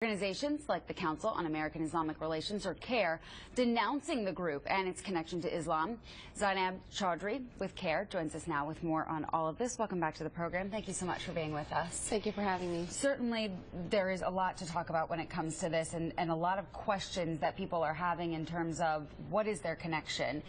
Organizations like the Council on American Islamic Relations, or CAIR, denouncing the group and its connection to Islam. Zainab Chaudhry with CAIR joins us now with more on all of this. Welcome back to the program. Thank you so much for being with us. Thank you for having me. Certainly there is a lot to talk about when it comes to this, and a lot of questions that people are having in terms of what is their connection.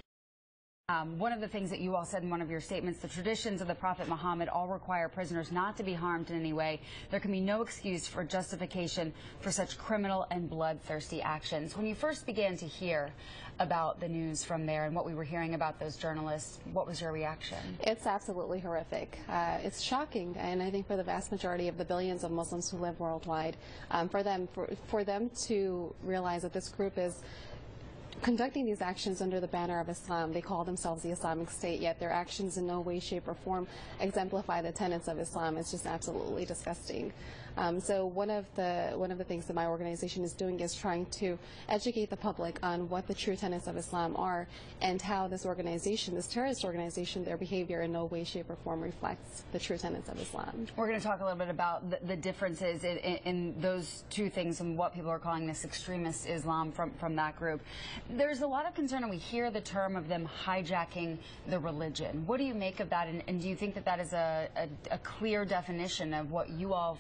One of the things that you all said in one of your statements, the traditions of the Prophet Muhammad all require prisoners not to be harmed in any way. There can be no excuse for justification for such criminal and bloodthirsty actions. When you first began to hear about the news from there and what we were hearing about those journalists, what was your reaction? It's absolutely horrific. It's shocking, and I think for the vast majority of the billions of Muslims who live worldwide, for them to realize that this group is conducting these actions under the banner of Islam. They call themselves the Islamic State, yet their actions in no way, shape, or form exemplify the tenets of Islam. It's just absolutely disgusting. So one of the things that my organization is doing is trying to educate the public on what the true tenets of Islam are and how this organization, this terrorist organization, their behavior in no way, shape, or form reflects the true tenets of Islam. We're going to talk a little bit about the differences in those two things and what people are calling this extremist Islam from that group. There's a lot of concern, and we hear the term of them hijacking the religion. What do you make of that, and do you think that that is a clear definition of what you all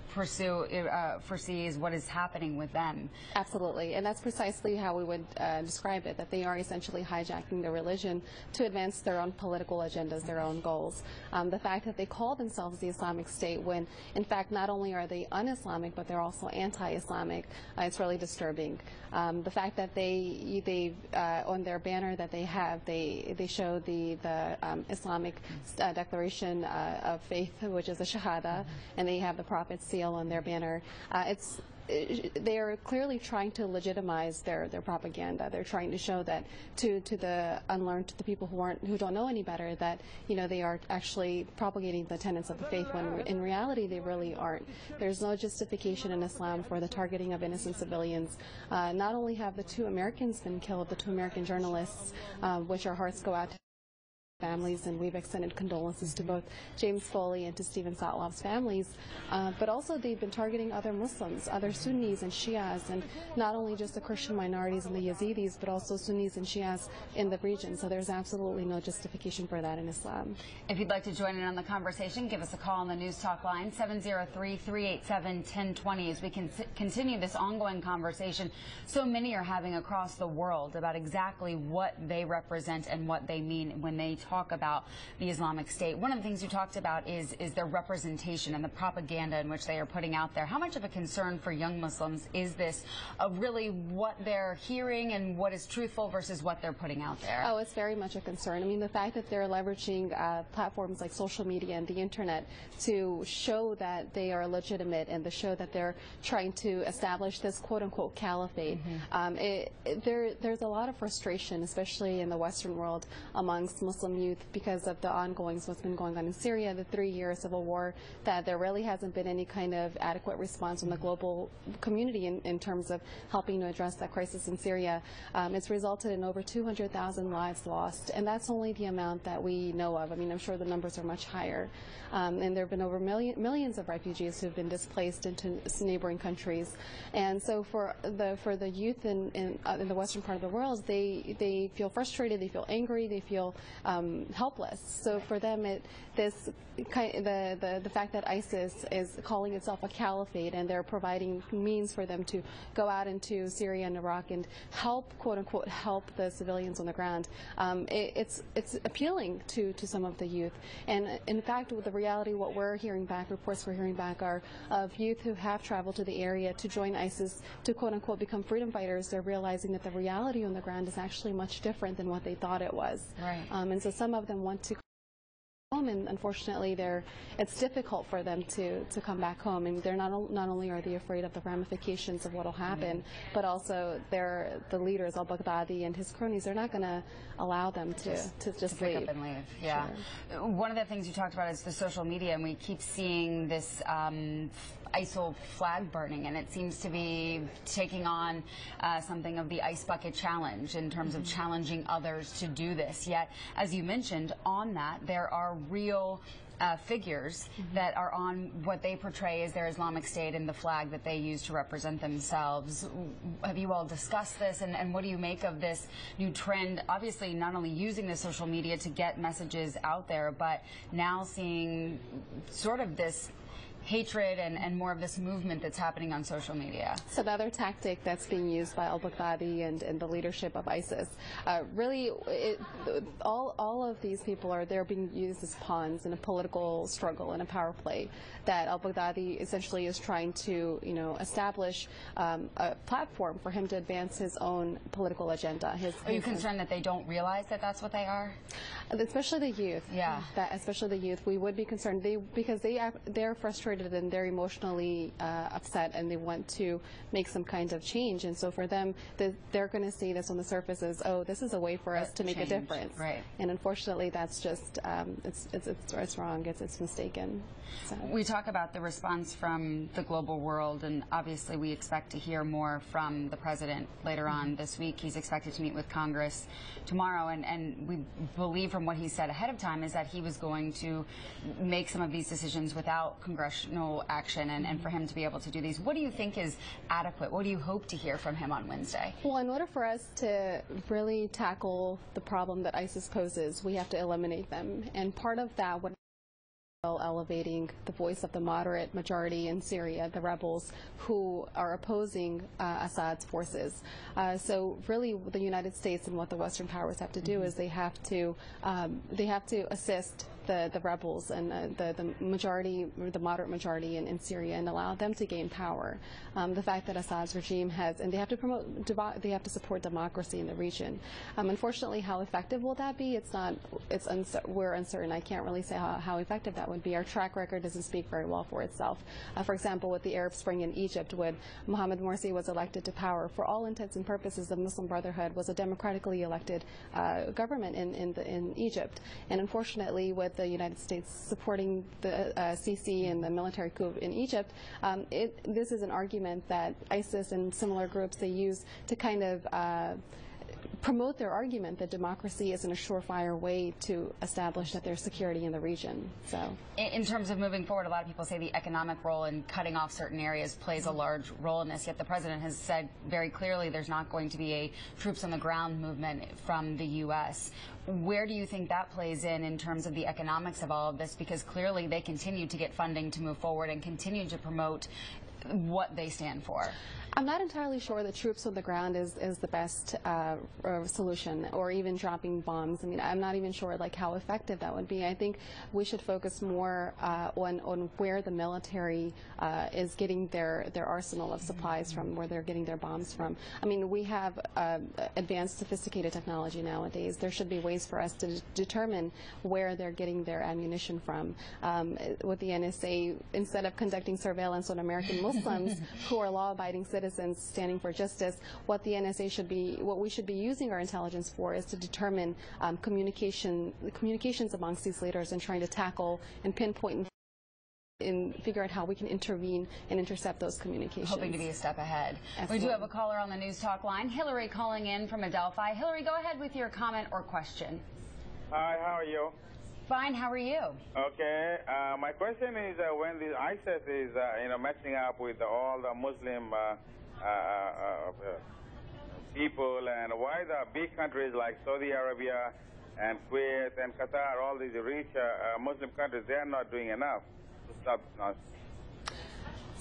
foresee is what is happening with them? Absolutely, and that's precisely how we would describe it, that they are essentially hijacking the religion to advance their own political agendas, their own goals. The fact that they call themselves the Islamic State when, in fact, not only are they un-Islamic, but they're also anti-Islamic, it's really disturbing. The fact that they on their banner that they have, they show the Islamic Declaration of Faith, which is a Shahada, and they have the Prophet's seal on their banner. They are clearly trying to legitimize their propaganda. They're trying to show that to the unlearned, to the people who don't know any better, that they are actually propagating the tenets of the faith, when in reality they really aren't. There's no justification in Islam for the targeting of innocent civilians. Not only have the 2 Americans been killed, the 2 American journalists, which our hearts go out to families, and we've extended condolences to both James Foley and to Stephen Sotloff's families, but also they've been targeting other Muslims, other Sunnis and Shias, and not only just the Christian minorities and the Yazidis, but also Sunnis and Shias in the region. So there's absolutely no justification for that in Islam. If you'd like to join in on the conversation, give us a call on the News Talk line, 703-387-1020, as we can continue this ongoing conversation so many are having across the world about exactly what they represent and what they mean when they talk about the Islamic State. One of the things you talked about is their representation and the propaganda in which they are putting out there. How much of a concern for young Muslims is this, of really what they're hearing and what is truthful versus what they're putting out there? Oh, it's very much a concern. I mean, the fact that they're leveraging platforms like social media and the internet to show that they are legitimate and to show that they're trying to establish this quote-unquote caliphate. There's a lot of frustration, especially in the Western world, amongst Muslim youth because of the what's been going on in Syria, the 3-year civil war, that there really hasn't been any kind of adequate response from the global community in terms of helping to address that crisis in Syria. It's resulted in over 200,000 lives lost, and that's only the amount that we know of. I mean, I'm sure the numbers are much higher. And there have been over millions of refugees who have been displaced into neighboring countries. And so for the youth in the western part of the world, they feel frustrated, they feel angry, they feel helpless. So for them, the fact that ISIS is calling itself a caliphate and they're providing means for them to go out into Syria and Iraq and help, quote unquote, help the civilians on the ground, it's appealing to some of the youth. And in fact, with the reality, what we're hearing back, reports we're hearing back, are of youth who have traveled to the area to join ISIS, to quote unquote become freedom fighters. They're realizing that the reality on the ground is actually much different than what they thought it was. Right. And so some of them want to home, and unfortunately it's difficult for them to come back home, and they're not only are they afraid of the ramifications of what will happen, but also the leaders, al-Baghdadi and his cronies, they're not going to allow them to just pick leave. up and leave. Yeah. Sure. One of the things you talked about is the social media, and we keep seeing this ISIL flag burning, and it seems to be taking on something of the ice bucket challenge in terms of challenging others to do this. Yet, as you mentioned, on that, there are real figures that are on what they portray as their Islamic State and the flag that they use to represent themselves. Have you all discussed this, and what do you make of this new trend? Obviously, not only using the social media to get messages out there, but now seeing sort of this hatred and more of this movement that's happening on social media. So another tactic that's being used by al-Baghdadi and the leadership of ISIS, really, all of these people they're being used as pawns in a political struggle and a power play that al-Baghdadi essentially is trying to, establish a platform for him to advance his own political agenda. Are you concerned that they don't realize that that's what they are? Especially the youth. Yeah. Especially the youth. We would be concerned because they're frustrated and they're emotionally upset, and they want to make some kind of change. And so for them, they're going to see this on the surface as, oh, this is a way for us to make a difference. Right. And unfortunately, that's just it's wrong. It's mistaken. So. We talk about the response from the global world, and obviously we expect to hear more from the president later on this week. He's expected to meet with Congress tomorrow, and we believe from what he said ahead of time is that he was going to make some of these decisions without congressional action, and for him to be able to do these. What do you think is adequate? What do you hope to hear from him on Wednesday? Well, in order for us to really tackle the problem that ISIS poses, we have to eliminate them. And part of that would elevating the voice of the moderate majority in Syria, the rebels who are opposing Assad's forces. So really the United States and what the Western powers have to do is they have to assist the rebels and the majority, the moderate majority in Syria, and allow them to gain power. The fact that Assad's regime and they have to support democracy in the region. Unfortunately, how effective will that be? We're uncertain. I can't really say how effective that would be. Our track record doesn't speak very well for itself. For example, with the Arab Spring in Egypt, when Mohamed Morsi was elected to power, for all intents and purposes, the Muslim Brotherhood was a democratically elected government in Egypt. And unfortunately, with the United States supporting the Sisi and the military coup in Egypt, this is an argument that ISIS and similar groups they use to kind of promote their argument that democracy isn't a surefire way to establish that there's security in the region. So, in terms of moving forward, a lot of people say the economic role in cutting off certain areas plays a large role in this, yet the president has said very clearly there's not going to be a troops on the ground movement from the U.S. Where do you think that plays in terms of the economics of all of this? Because clearly they continue to get funding to move forward and continue to promote what they stand for. I'm not entirely sure that troops on the ground is the best solution, or even dropping bombs. I mean, I'm not even sure how effective that would be. I think we should focus more on where the military is getting their arsenal of supplies from, where they're getting their bombs from. I mean, we have advanced, sophisticated technology nowadays. There should be ways for us to determine where they're getting their ammunition from. With the NSA, instead of conducting surveillance on American Muslims who are law-abiding citizens standing for justice, what the NSA should be, what we should be using our intelligence for, is to determine communications amongst these leaders and trying to tackle and pinpoint and figure out how we can intervene and intercept those communications. Hoping to be a step ahead. Absolutely. We do have a caller on the News Talk line, Hillary, calling in from Adelphi. Hillary, go ahead with your comment or question. Hi, how are you? Fine, how are you? Okay, my question is when the ISIS is messing up with all the Muslim people, and why the big countries like Saudi Arabia and Kuwait and Qatar, all these rich Muslim countries, they are not doing enough to stop us?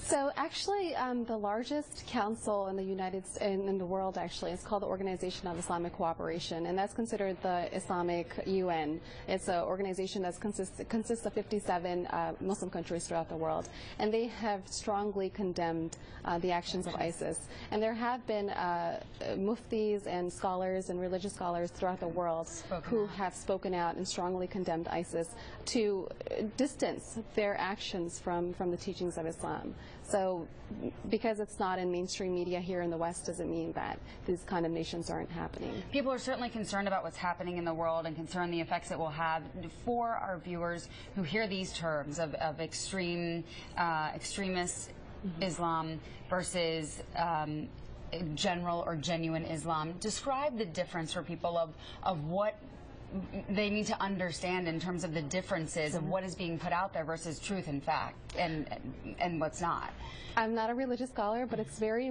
So actually, the largest council in the world actually is called the Organization of Islamic Cooperation, and that's considered the Islamic UN. It's an organization that consists of 57 Muslim countries throughout the world, and they have strongly condemned the actions of ISIS. And there have been muftis and scholars and religious scholars throughout the world who have spoken out and strongly condemned ISIS to distance their actions from the teachings of Islam. So because it's not in mainstream media here in the West doesn't mean that these condemnations aren't happening. People are certainly concerned about what's happening in the world and concerned the effects it will have. For our viewers who hear these terms of extremist Islam versus general or genuine Islam, describe the difference for people of what they need to understand in terms of the differences of what is being put out there versus truth and fact and what's not. I'm not a religious scholar, but it's very